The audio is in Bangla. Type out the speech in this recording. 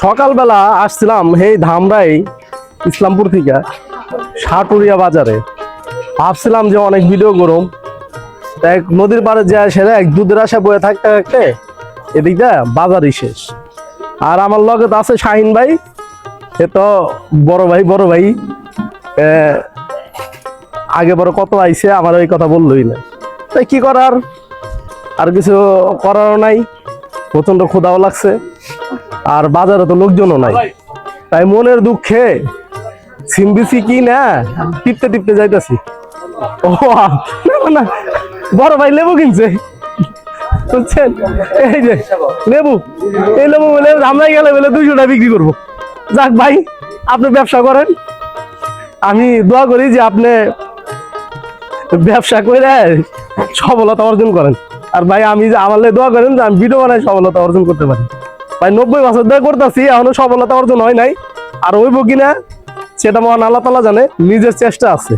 সকালবেলা আসছিলাম এই ধামরাই ইসলামপুর থেকে সাটুরিয়া বাজারে, ভাবছিলাম যে অনেক ভিডিও গরম এক নদীর পাড়ে যায় সেটা এক দুধের আশা বয়ে থাকতে থাকতে এদিকটা বাজারই শেষ। আর আমার লগে তো আছে শাহিন ভাই, এ তো বড় ভাই আগে বড় কত আইছে আমার ওই কথা বললই না, তাই কি করার, আর কিছু করারও নাই, প্রচন্ড ক্ষুধাও লাগছে আর বাজারে তো লোকজনও নাই, তাই মনের দুঃখে সিমবিসি কি না টিপতে যাইতেছি। ও না বড় ভাই লেবু কিনছে বুঝছেন, এই যে লেবু, এই লেবু বলে আমরা গেলে বলে 200 টাকা বিক্রি করবো। যাক ভাই, আপনি ব্যবসা করেন, আমি দোয়া করি যে আপনি ব্যবসা করে সফলতা অর্জন করেন। আর ভাই আমি যে আমার দোয়া করেন যে আমি ভিডিও বানাই সফলতা অর্জন করতে পারি। ভাই 90 বছর ধরে করতেছি, এখনো সফলতা অর্জন হয় নাই, আর হইব কিনা সেটা মহান আল্লাহ তাআলা জানে, নিজের চেষ্টা আছে।